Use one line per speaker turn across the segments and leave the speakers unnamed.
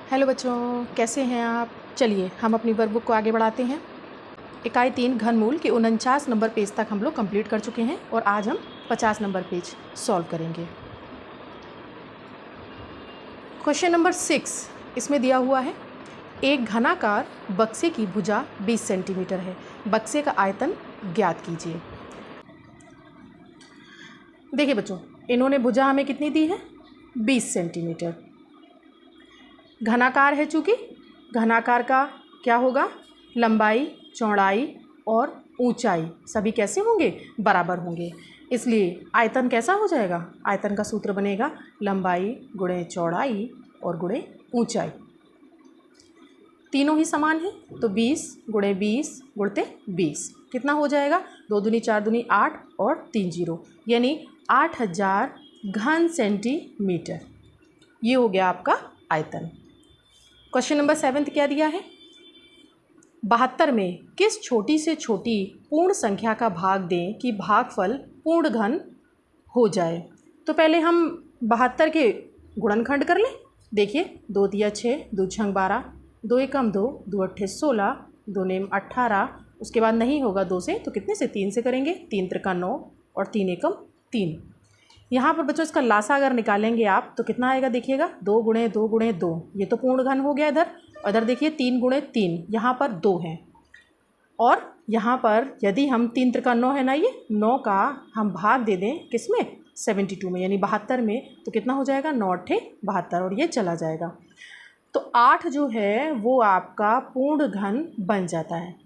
Hello बच्चों, कैसे हैं आप। चलिए हम अपनी वर्कबुक को आगे बढ़ाते हैं। इकाई 3 घनमूल के 49 नंबर पेज तक हम लोग कंप्लीट कर चुके हैं और आज हम 50 नंबर पेज सॉल्व करेंगे। क्वेश्चन नंबर 6 इसमें दिया हुआ है, एक घनाकार बक्से की भुजा 20 सेंटीमीटर है, बक्से का आयतन ज्ञात कीजिए। देखिए बच्चों, इन्होंने भुजा हमें कितनी दी है, 20 सेंटीमीटर। घनाकार है, चूँकि घनाकार का क्या होगा, लंबाई, चौड़ाई और ऊंचाई सभी कैसे होंगे, बराबर होंगे। इसलिए आयतन कैसा हो जाएगा, आयतन का सूत्र बनेगा लंबाई गुणे चौड़ाई और गुणे ऊंचाई। तीनों ही समान हैं तो 20 गुणे 20 गुणते 20 कितना हो जाएगा, 2 दूनी 4 दूनी 8 और 3 जीरो यानी 8000 घन सेंटीमीटर। ये हो गया आपका आयतन। क्वेश्चन नंबर 7 क्या दिया है, 72 में किस छोटी से छोटी पूर्ण संख्या का भाग दें कि भागफल पूर्ण घन हो जाए। तो पहले हम 72 के गुणनखंड कर लें। देखिए 2 तिया 6, 2 छंग 12, 2 एकम 2, 2 अट्ठे 16, 2 नेम 18। उसके बाद नहीं होगा 2 से तो कितने से, 3 से करेंगे, 3 त्रिका 9 और 3 एकम 3। यहाँ पर बच्चों इसका लासा अगर निकालेंगे आप तो कितना आएगा, देखिएगा 2 गुणे 2 गुणे 2, ये तो पूर्ण घन हो गया इधर देखिए 3 गुणे 3, यहाँ पर 2 है। और यहाँ पर यदि हम 3 त्रिका 9 है ना, ये 9 का हम भाग दे दें किसमें, 72 में यानी 72 में, तो कितना हो जाएगा, 9 अट्ठे 72 और ये चला जाएगा। तो 8 जो है वो आपका पूर्ण घन बन जाता है।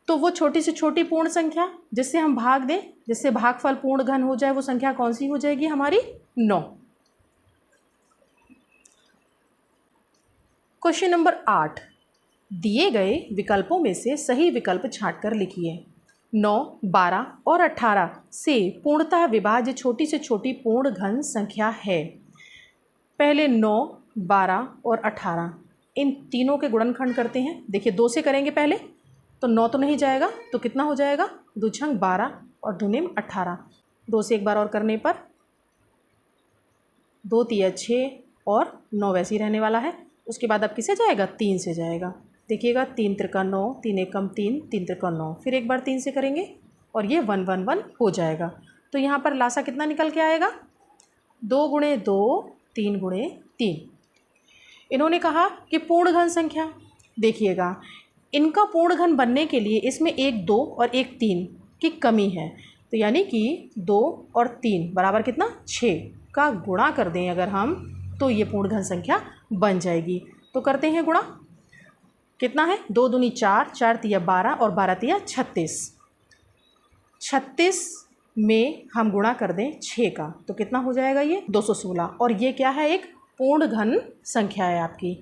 तो वो छोटी से छोटी पूर्ण संख्या जिससे हम भाग दें, जिससे भागफल पूर्ण घन हो जाए, वो संख्या कौन सी हो जाएगी हमारी, 9। क्वेश्चन नंबर 8, दिए गए विकल्पों में से सही विकल्प छांटकर लिखिए। 9, 12 और 18 से पूर्णतः विभाज्य छोटी से छोटी पूर्ण घन संख्या है। पहले 9, 12 और 18 इन तीनों के गुणनखंड करते हैं। देखिए 2 से करेंगे पहले तो 9 तो नहीं जाएगा, तो कितना हो जाएगा, 2 छंग 12 और 2 नेम 18। 2 से एक बार और करने पर 2 तिया 6 और 9 वैसे ही रहने वाला है। उसके बाद अब किसे जाएगा, 3 से जाएगा। देखिएगा 3 त्रिका 9, 3 एकम 3, 3 त्रिका 9, फिर एक बार 3 से करेंगे और ये 1 1 1 हो जाएगा। तो यहाँ पर लासा कितना निकल के आएगा, 2 गुणे 2, 3 गुणे 3। इन्होंने कहा कि पूर्ण घन संख्या, देखिएगा इनका पूर्ण घन बनने के लिए इसमें एक 2 और एक 3 की कमी है। तो यानी कि 2 और 3 बराबर कितना, 6 का गुणा कर दें अगर हम, तो ये पूर्ण घन संख्या बन जाएगी। तो करते हैं गुणा, कितना है, 2 दूनी 4, 4 तिया 12 और 12 तिया 36। 36 में हम गुणा कर दें 6 का तो कितना हो जाएगा, ये 216। और ये क्या है, एक पूर्ण घन संख्या है आपकी।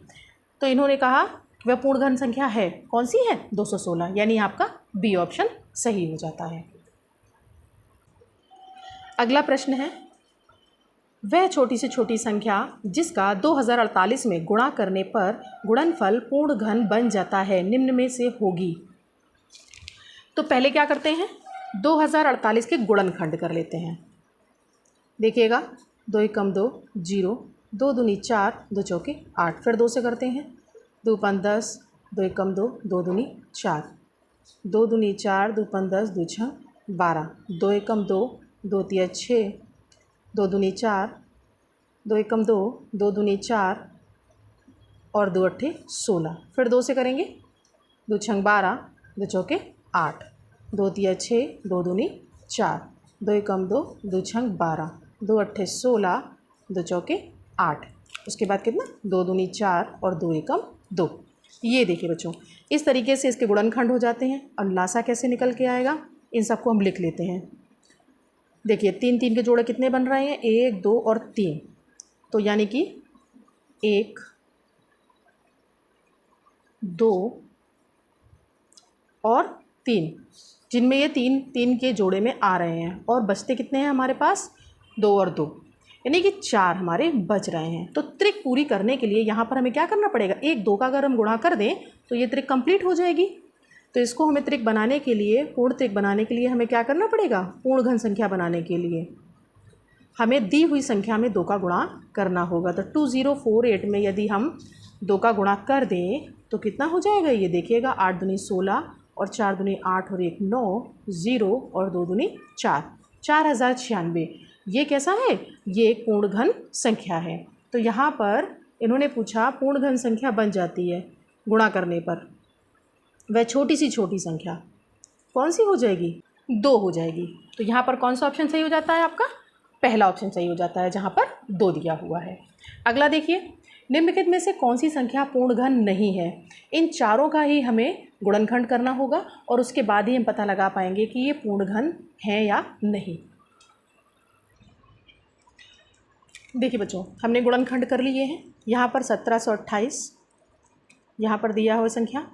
तो इन्होंने कहा वह पूर्ण घन संख्या है, कौन सी है, 216, यानी आपका बी ऑप्शन सही हो जाता है। अगला प्रश्न है, वह छोटी से छोटी संख्या जिसका 2048 में गुणा करने पर गुणनफल पूर्ण घन बन जाता है निम्न में से होगी। तो पहले क्या करते हैं, 2048 के गुणनखंड कर लेते हैं। देखिएगा 2 एकम 2, 0, 2 दूनी 4, 2 चौके 8, फिर 2 से करते हैं, 2 पाँच 10, 2 एकम 2, 2 दूनी 4, 2 दूनी 4, 2 पाँच 10, 2 छः 12, 2 एकम 2, 2 तिया 6, 2 दूनी 4, 2 एकम 2, 2 दूनी 4 और 2 अट्ठे 16, फिर 2 से करेंगे, 2 छंग 12, 2 चौके 8, 2 तिया 6, 2 दूनी 4, 2 एकम 2, 2 छंग 12, 2 अट्ठे 16, 2 चौके 8। उसके बाद कितना, 2 दूनी 4 और 2 एकम 2। ये देखिए बच्चों, इस तरीके से इसके गुणनखंड हो जाते हैं। अब लासा कैसे निकल के आएगा, इन सबको हम लिख लेते हैं। देखिए 3 3 के जोड़े कितने बन रहे हैं, 1 2 और 3, तो यानी कि 1 2 और 3, जिनमें ये 3 3 के जोड़े में आ रहे हैं। और बचते कितने हैं हमारे पास, 2 और 2, यानी कि 4 हमारे बच रहे हैं। तो त्रिक पूरी करने के लिए यहाँ पर हमें क्या करना पड़ेगा, 1 2 का अगर हम गुणा कर दें तो ये त्रिक कंप्लीट हो जाएगी। तो इसको हमें त्रिक बनाने के लिए, पूर्ण त्रिक बनाने के लिए हमें क्या करना पड़ेगा, पूर्ण घन संख्या बनाने के लिए हमें दी हुई संख्या में 2 का गुणा करना होगा। तो 2048 में यदि हम 2 का गुणा कर दें तो कितना हो जाएगा, ये देखिएगा 8 दूनी 16 और 4 दूनी 8 और 1 9, 0 और 2 दूनी 4, 4096। ये कैसा है, ये एक पूर्ण घन संख्या है। तो यहाँ पर इन्होंने पूछा पूर्ण घन संख्या बन जाती है गुणा करने पर, वह छोटी सी छोटी संख्या कौन सी हो जाएगी, 2 हो जाएगी। तो यहाँ पर कौन सा ऑप्शन सही हो जाता है आपका, पहला ऑप्शन सही हो जाता है जहाँ पर 2 दिया हुआ है। अगला देखिए, निम्नलिखित में से कौन सी संख्या पूर्ण घन नहीं है। इन चारों का ही हमें गुणनखंड करना होगा और उसके बाद ही हम पता लगा पाएंगे कि ये पूर्ण घन है या नहीं। देखिए बच्चों, हमने गुणनखंड कर लिए हैं। यहाँ पर 1728, यहाँ पर दिया हुआ संख्या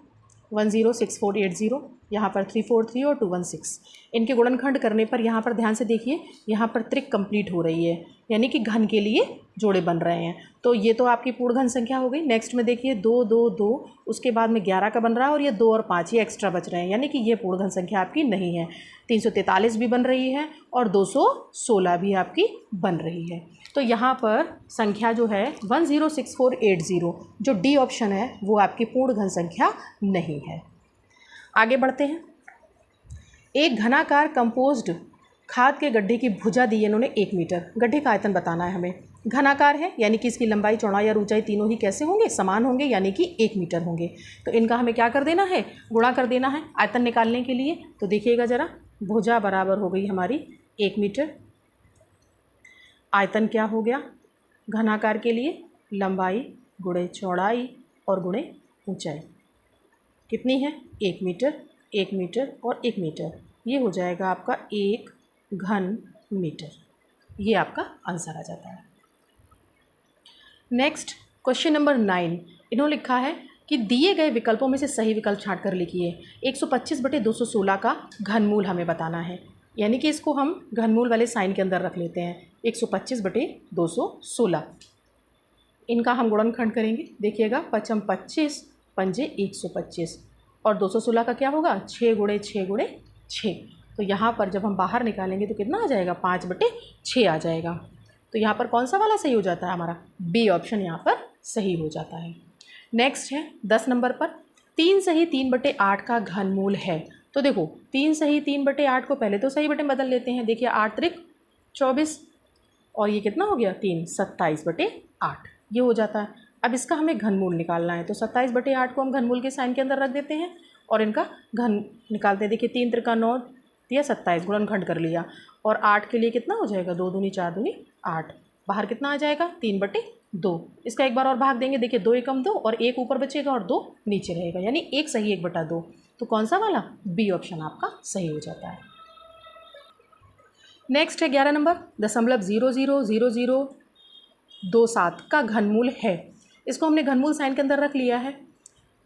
106480, यहाँ पर 343 और 216। इनके गुणनखंड करने पर यहाँ पर ध्यान से देखिए, यहाँ पर त्रिक कंप्लीट हो रही है, यानी कि घन के लिए जोड़े बन रहे हैं। तो ये तो आपकी पूर्ण घन संख्या हो गई। नेक्स्ट में देखिए 2 2 2, उसके बाद में 11 का बन रहा है और ये 2 और 5 ये एक्स्ट्रा बच रहे हैं, यानी कि ये पूर्ण घन संख्या आपकी नहीं है। 343 भी बन रही है और 216 भी आपकी बन रही है। तो यहाँ पर संख्या जो है 106480, जो डी ऑप्शन है वो आपकी पूर्ण घन संख्या नहीं है। आगे बढ़ते हैं। एक घनाकार कंपोज्ड खाद के गड्ढे की भुजा दी है इन्होंने 1 मीटर। गड्ढे का आयतन बताना है हमें। घनाकार है यानी कि इसकी लंबाई चौड़ाई और ऊंचाई तीनों ही कैसे होंगे, समान होंगे, यानी कि 1 मीटर होंगे। तो इनका हमें क्या कर देना है, गुणा कर देना है आयतन निकालने के लिए। तो देखिएगा ज़रा, भुजा बराबर हो गई हमारी 1 मीटर। आयतन क्या हो गया घनाकार के लिए, लंबाई गुणे चौड़ाई और गुणे ऊंचाई कितनी है, 1 मीटर, 1 मीटर और 1 मीटर। ये हो जाएगा आपका 1 घन मीटर। ये आपका आंसर आ जाता है। नेक्स्ट क्वेश्चन नंबर 9, इन्होंने लिखा है कि दिए गए विकल्पों में से सही विकल्प छांट कर लिखिए। 125/216 का घनमूल हमें बताना है, यानी कि इसको हम घनमूल वाले साइन के अंदर रख लेते हैं। 125/216 इनका हम गुणनखंड करेंगे। देखिएगा 5 25 पंजे 125 और 216 का क्या होगा, 6 गुणे 6 गुणे 6। तो यहाँ पर जब हम बाहर निकालेंगे तो कितना आ जाएगा, 5/6 आ जाएगा। तो यहाँ पर कौन सा वाला सही हो जाता है, हमारा बी ऑप्शन यहाँ पर सही हो जाता है। नेक्स्ट है 10 नंबर पर, 3 सही 3/8 का घनमूल है। तो देखो 3 सही 3/8 को पहले तो सही बटे बदल लेते हैं। देखिए 8 त्रिक 24 और ये कितना हो गया 3, 27/8 ये हो जाता है। अब इसका हमें घनमूल निकालना है, तो 27/8 को हम घनमूल के साइन के अंदर रख देते हैं और इनका घन निकालते हैं। देखिए 3 त्रिका 9 या 27 गुणनखंड कर लिया और 8 के लिए कितना हो जाएगा, 2 दूनी 4 दूनी 8, बाहर कितना आ जाएगा 3/2। इसका एक बार और भाग देंगे, देखिए 2 एकम 2 और 1 ऊपर बचेगा और 2 नीचे रहेगा, यानी 1 सही 1/2। तो कौन सा वाला, बी ऑप्शन आपका सही हो जाता है। नेक्स्ट है 11 नंबर, 0.000027 का घनमूल है। इसको हमने घनमूल साइन के अंदर रख लिया है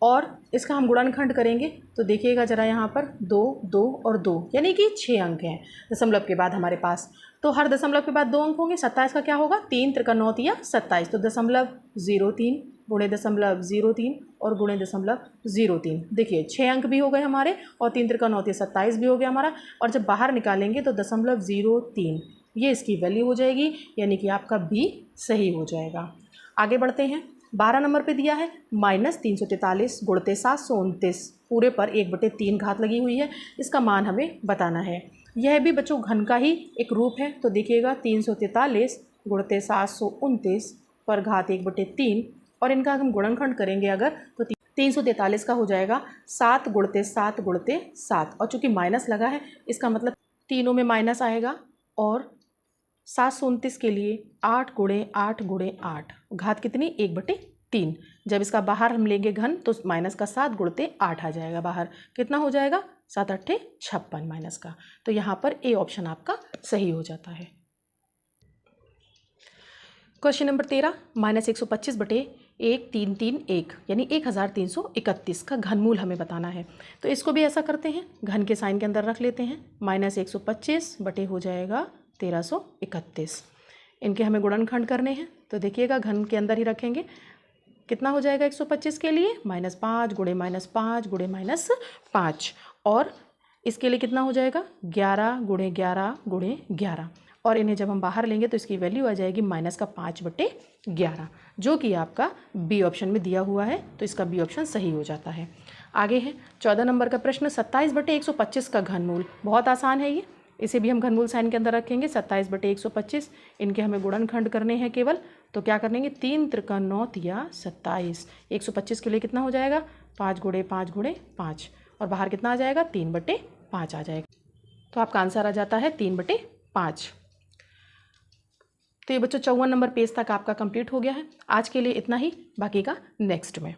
और इसका हम गुणनखंड करेंगे। तो देखिएगा ज़रा यहाँ पर 2 2 और 2, यानी कि 6 अंक हैं दशमलव के बाद हमारे पास। तो हर दशमलव के बाद 2 अंक होंगे। 27 का क्या होगा, 3 त्रिका 9 या 27, तो 0.03 गुणे 0.03 और गुणे 0.03। देखिए 6 अंक भी हो गए हमारे और 3 त्रिका 9 या 27 भी हो गया हमारा। और जब बाहर निकालेंगे तो 0.03 ये इसकी वैल्यू हो जाएगी, यानी कि आपका बी सही हो जाएगा। आगे बढ़ते हैं। 12 नंबर पे दिया है -343 गुणते 729 पूरे पर 1/3 घात लगी हुई है। इसका मान हमें बताना है। यह भी बच्चों घन का ही एक रूप है। तो देखिएगा 343 गुणते 729 पर घात 1/3 और इनका हम गुणनखंड करेंगे अगर तो 343 का हो जाएगा 7 गुणते 7 गुणते 7 और चूँकि माइनस लगा है इसका मतलब तीनों में माइनस आएगा। और 729 के लिए 8 गुणे 8 गुणे 8 घात कितनी 1/3। जब इसका बाहर हम लेंगे घन तो माइनस का 7 गुणते 8 आ जाएगा बाहर, कितना हो जाएगा 7 8 56 माइनस का। तो यहाँ पर ए ऑप्शन आपका सही हो जाता है। क्वेश्चन नंबर 13, -125/1331 यानी 1331 का घनमूल हमें बताना है। तो इसको भी ऐसा करते हैं, घन के साइन के अंदर रख लेते हैं। -125 बटे हो जाएगा 1331। इनके हमें गुणनखंड करने हैं। तो देखिएगा घन के अंदर ही रखेंगे, कितना हो जाएगा 125 के लिए -5 गुणे -5 गुणे -5 और इसके लिए कितना हो जाएगा 11 गुणे 11 गुणे 11 और इन्हें जब हम बाहर लेंगे तो इसकी वैल्यू आ जाएगी -5/11, जो कि आपका बी ऑप्शन में दिया हुआ है, तो इसका बी ऑप्शन सही हो जाता है। आगे है 14 नंबर का प्रश्न, 27/125 का घनमूल। बहुत आसान है ये, इसे भी हम घनमूल साइन के अंदर रखेंगे। 27/125, इनके हमें गुणनखंड करने हैं केवल, तो क्या करेंगे 3 त्रिका 9 तिया 27। 125 के लिए कितना हो जाएगा 5 × 5 × 5, और बाहर कितना आ जाएगा 3/5 आ जाएगा। तो आपका आंसर आ जाता है 3/5। तो ये बच्चों 54 नंबर पेज तक आपका कंप्लीट हो गया है। आज के लिए इतना ही, बाकी का नेक्स्ट में।